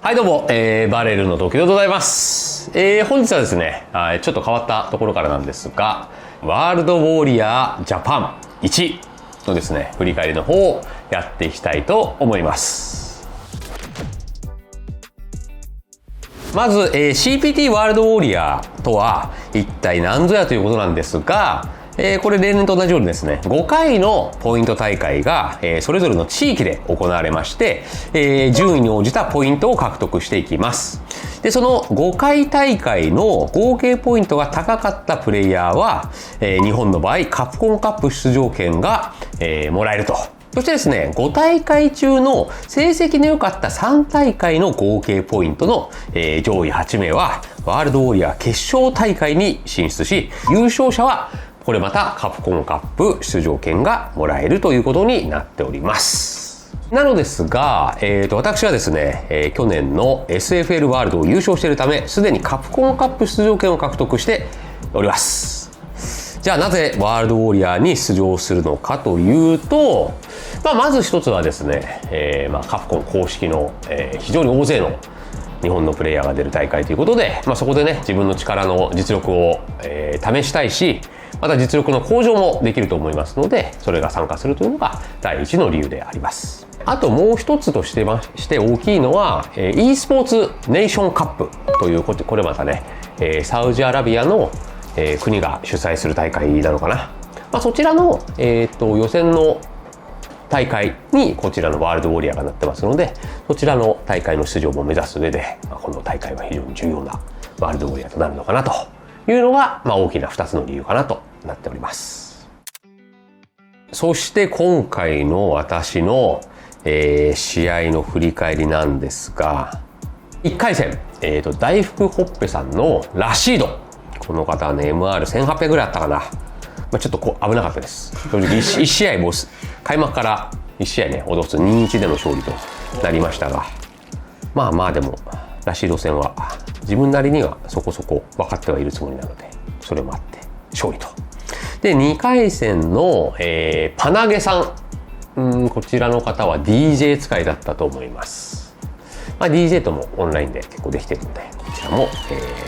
はいどうも、バレルの時でございます。本日はですね、ちょっと変わったところからなんですが、ワールドウォーリアージャパン1のですね、振り返りの方をやっていきたいと思います。まず、CPT ワールドウォーリアーとは一体何ぞやということなんですが、これ例年と同じようにですね、5回のポイント大会が、それぞれの地域で行われまして、順位に応じたポイントを獲得していきます。で、その5回大会の合計ポイントが高かったプレイヤーは、日本の場合カプコンカップ出場権が、もらえると。そしてですね、5大会中の成績の良かった3大会の合計ポイントの、上位8名はワールドウォリアー決勝大会に進出し、優勝者はこれまたカプコンカップ出場権がもらえるということになっております。なのですが、私はですね、去年の SFL ワールドを優勝しているため、すでにカプコンカップ出場権を獲得しております。じゃあなぜワールドウォリアーに出場するのかというと、まず一つはですね、カプコン公式の、非常に大勢の日本のプレイヤーが出る大会ということで、そこでね、自分の力の実力を、試したいし、また実力の向上もできると思いますので、それが参加するというのが第一の理由であります。あともう一つとして大きいのは、e スポーツネーションカップというこれまたね、サウジアラビアの、国が主催する大会なのかな。そちらの、予選の大会にこちらのワールドウォリアーがなってますので、そちらの大会の出場も目指す上で、この大会は非常に重要なワールドウォリアーとなるのかなというのが、大きな2つの理由かなとなっております。そして今回の私の、試合の振り返りなんですが、1回戦、大福ホッペさんのラシード、この方はね MR1800 ぐらいあったかな。ちょっと危なかったです。正直1試合も開幕から1試合ねオドツ 2-1 での勝利となりましたが、でもラシード戦は自分なりにはそこそこ分かってはいるつもりなので、それもあって勝利と。で2回戦の、パナゲさん、こちらの方は DJ 使いだったと思います。DJ ともオンラインで結構できているので、こちらも、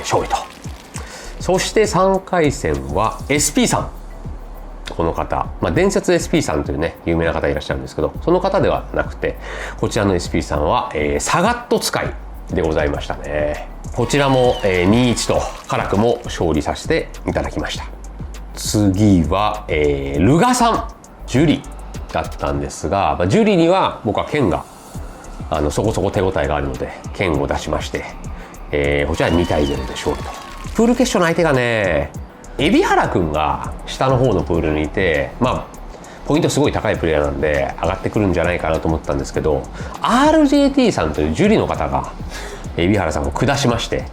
勝利と。そして3回戦は SP さん、この方、伝説 SP さんというね有名な方いらっしゃるんですけど、その方ではなくてこちらの SP さんは、サガット使いでございましたね。こちらも、2-1と辛くも勝利させていただきました。次は、ルガさん、ジュリだったんですが、ジュリには僕は剣がそこそこ手応えがあるので剣を出しまして、こちら2対0で勝利と。プール決勝の相手がね、海老原くんが下の方のプールにいて、ポイントすごい高いプレイヤーなんで上がってくるんじゃないかなと思ったんですけど、 RJT さんというジュリの方が海老原さんを下しまして、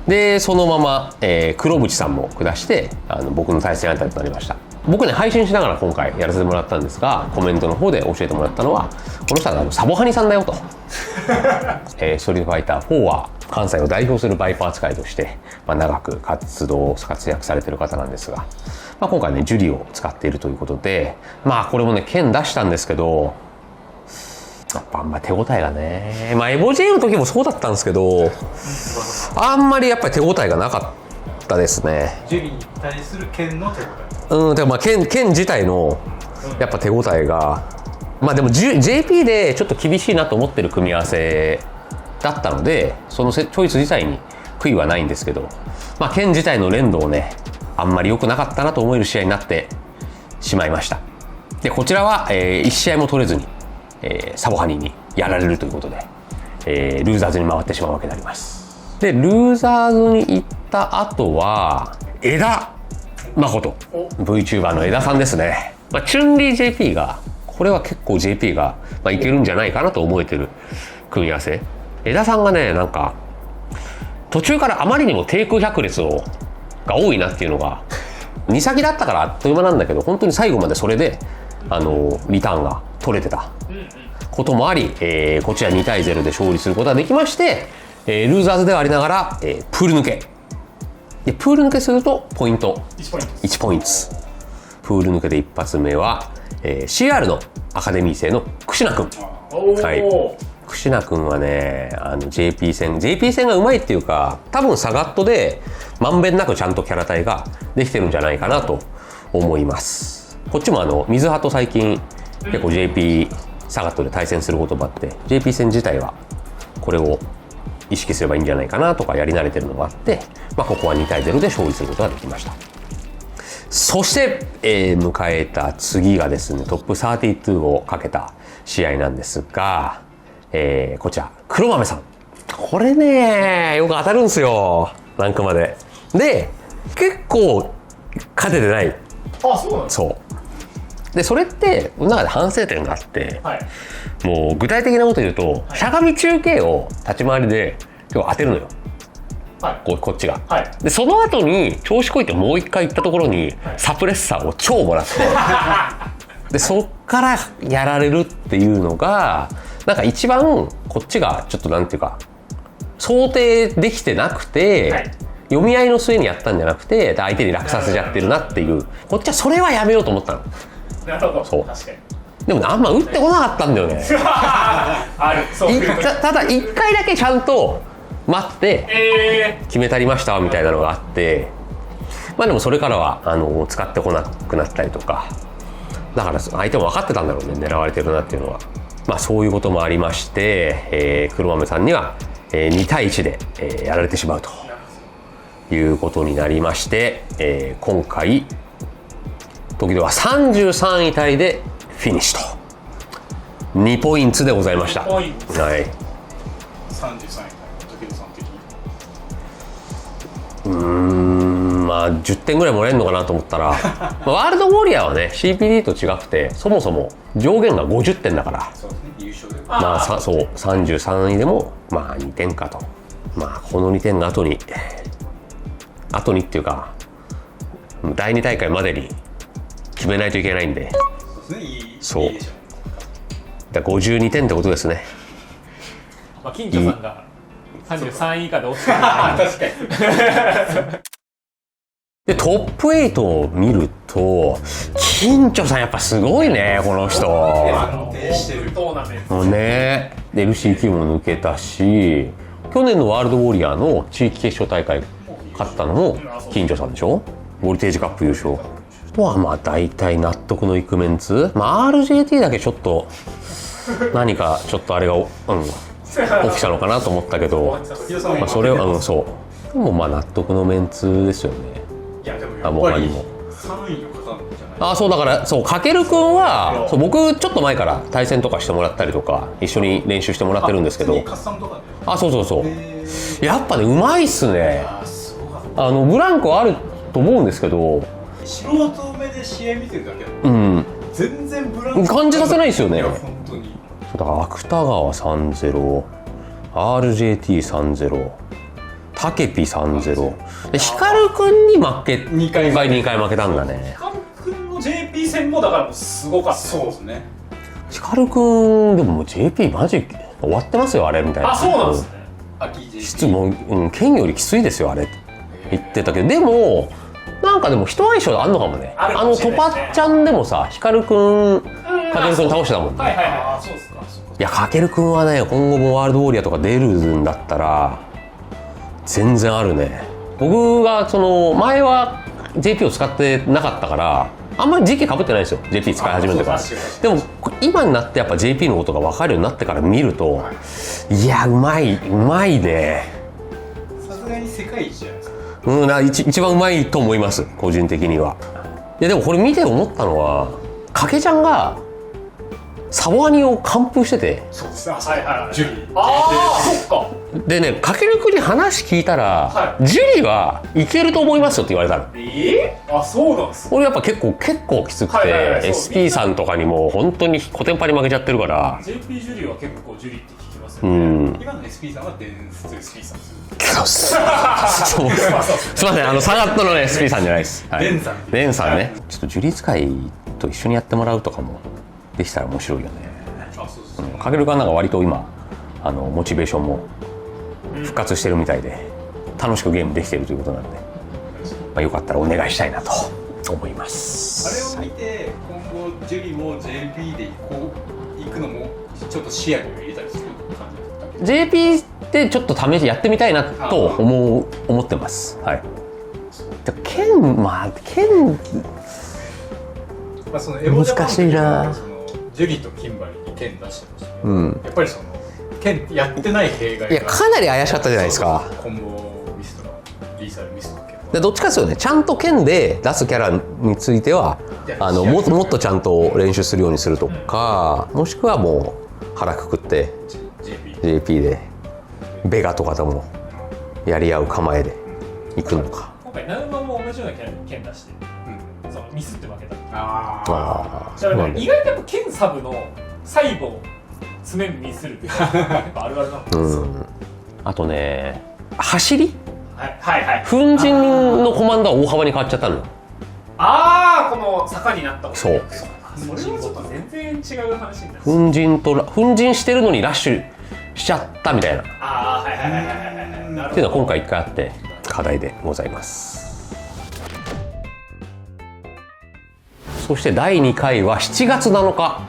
でそのまま、黒渕さんも下して僕の対戦相手となりました。僕ね配信しながら今回やらせてもらったんですが、コメントの方で教えてもらったのは、この人はサボハニさんだよとストリートファイター4は関西を代表するバイパー使いとして、長く活躍されている方なんですが、今回ねジュリを使っているということで、これもね剣出したんですけど、やっぱあんま手応えがね、エボ J の時もそうだったんですけど、あんまりやっぱり手応えがなかったですね。ジュリに対する剣の手応え、でも剣自体のやっぱ手応えが、でも JP でちょっと厳しいなと思ってる組み合わせだったので、そのチョイス自体に悔いはないんですけど、剣自体の連動をねあんまり良くなかったなと思える試合になってしまいました。でこちらは、1試合も取れずに、サボハニにやられるということで、ルーザーズに回ってしまうわけになります。でルーザーズに行った後は枝誠 VTuber の枝さんですね。チュンリー JP が、これは結構 JP が、いけるんじゃないかなと思えてる組み合わせ。枝さんがねなんか途中からあまりにも低空百列が多いなっていうのが、2先だったからあっという間なんだけど、本当に最後までそれでリターンが取れてたこともあり、こちら2対0で勝利することができまして、ルーザーズではありながら、プール抜けで、プール抜けするとポイント1ポイント。プール抜けで一発目は、CR のアカデミー生のクシナ君、はい、クシナ君はね、JP 戦がうまいっていうか、多分サガットでまんべんなくちゃんとキャラ体ができてるんじゃないかなと思います。こっちも水派と最近結構 JP サガットで対戦することもあって、JP 戦自体はこれを意識すればいいんじゃないかなとかやり慣れてるのがあって、ここは2対0で勝利することができました。そして、迎えた次がですね、トップ32をかけた試合なんですが、こちら黒豆さん、これねよく当たるんですよ、ランクまで。で結構勝ててない。あ、そうなんですか。そうで、それってこの中で反省点があって、はい、もう具体的なこと言うと、しゃがみ中継を立ち回りで今日当てるのよ、はい、こっちが、はい、でその後に調子こいてもう一回行ったところに、はい、サプレッサーを超もらってでそっからやられるっていうのがなんか一番こっちがちょっとなんていうか想定できてなくて、はい、読み合いの末にやったんじゃなくて相手に楽させちゃってるなっていう、こっちはそれはやめようと思ったの。なるほど。そう、確かに。でもね、あんま打ってこなかったんだよねある、そういうただ1回だけちゃんと待って決めたりましたみたいなのがあって、でもそれからは使ってこなくなったりとか、だから相手も分かってたんだろうね、狙われてるなっていうのは。そういうこともありまして、黒豆さんには、2対1で、やられてしまうということになりまして、今回時では33位タイでフィニッシュと2ポイントでございました。2ポイント、はい、33位時さん的に10点ぐらいもらえるのかなと思ったらワールドウォリアーはね CPD と違くてそもそも上限が50点だから、そうですね、優勝でそう33位でも2点かと、この2点が後にっていうか第2大会までに決めないといけないんで、そうだ52点ってことですね。金城さんが33位以下で落ちてる確かにでトップ8を見ると金城さんやっぱすごいね、この人。安定してるトーナメントね。で LCQ も抜けたし、去年のワールドウォリアーの地域決勝大会勝ったのも金城さんでしょ。ボルテージカップ優勝とは大体納得のいくメンツ。RJT だけちょっと何かちょっとあれが起きたのかなと思ったけど、それはそうでも納得のメンツですよね。いやでもやっぱり3位の方じゃない。そうだからかけるくんは僕ちょっと前から対戦とかしてもらったりとか一緒に練習してもらってるんですけど、そうやっぱねうまいっすね。ブランクはあると思うんですけど、素人目で試合見てるだけだと、全然ブランク感じさせないですよね。いや本当にだから芥川 3-0 RJT 3-0 タケピ 3-0 で光くんに負け2回負けたんだね。光くんの JP 戦もだからもうすごかった。そうですね。光くんでももう JP マジ終わってますよあれみたいな。そうなんですね。質問剣よりきついですよあれって言ってたけど、でもなんかでも人相性あんのかもね。トパッちゃんでもさ光くんかけるくん倒してたもんね。そうですか。いやかけるくんはね今後もワールドウォリアーとか出るんだったら全然あるね。僕が前は JP を使ってなかったからあんまり時期かぶってないんですよ JP 使い始めてから。でも今になってやっぱ JP のことが分かるようになってから見ると、いやうまいね。さすがに世界一じゃないですか。一番うまいと思います個人的には。いやでもこれ見て思ったのはかけちゃんがサボアニを完封してて、そうですね。ジュリー。そっか。でねかけるくんに話聞いたら、ジュリはいけると思いますよって言われたの。そうなんです。俺やっぱ結構きつくて、SP さんとかにも本当にコテンパに負けちゃってるから。 JP ジュリーは結構ジュリーって聞きますよね。今の SP さんは伝説 SP さんですよ。すいませんサガットの SP さんじゃないです。レンさんね。ちょっとジュリー使いと一緒にやってもらうとかもできたら面白いよね。かけるかなんか割と今モチベーションも復活してるみたいで楽しくゲームできてるということなんで、よかったらお願いしたいなと思います。あれを見て今後ジュリも JP で行くのもちょっと視野に入れたりする感 JP ってちょっと試しやってみたいなと思ってます。はい。剣そのエボジャパンの時難しいな。そのジュリとキンバリーに剣出してましたけど、やっぱりその剣やってない弊害がいやかなり怪しかったじゃないですか。コンボミスとかリーサルミスとか結構でどっちかですよね。ちゃんと剣で出すキャラについてはもっとちゃんと練習するようにするとか、もしくはもう腹くくって JP でベガとかともやり合う構えでいくのか。今回ナウマも同じような剣出して、そのミスって負けた。あだから意外とやっぱ剣サブの最後詰めるミスるってやっぱあるあるなんですよ。あとね、走りはい粉塵のコマンドは大幅に変わっちゃったのよ。ああ、この坂になったことそうそれはちょっと全然違う話になる。粉塵してるのにラッシュしちゃったみたいなっああ、はいていうのは今回1回あって課題でございます。そして第2回は7月7日、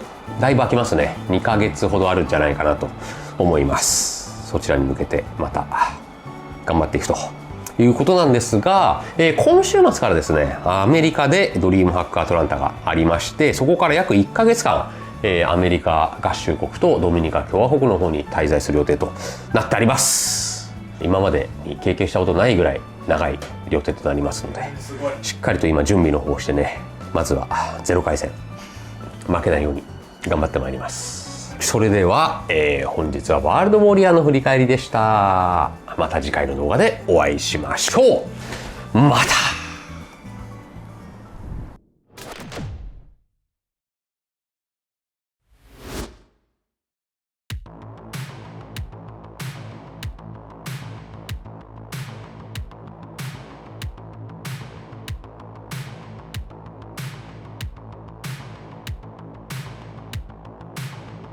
だいぶ空きますね。2ヶ月ほどあるんじゃないかなと思います。そちらに向けてまた頑張っていくということなんですが、今週末からですね、アメリカでドリームハックアトランタがありまして、そこから約1ヶ月間、アメリカ合衆国とドミニカ共和国の方に滞在する予定となってあります。今までに経験したことないぐらい長い予定となりますので、しっかりと今準備の方をしてね、まずは0回戦負けないように頑張ってまいります。それでは、本日はワールドウォリアーの振り返りでした。また次回の動画でお会いしましょう。また。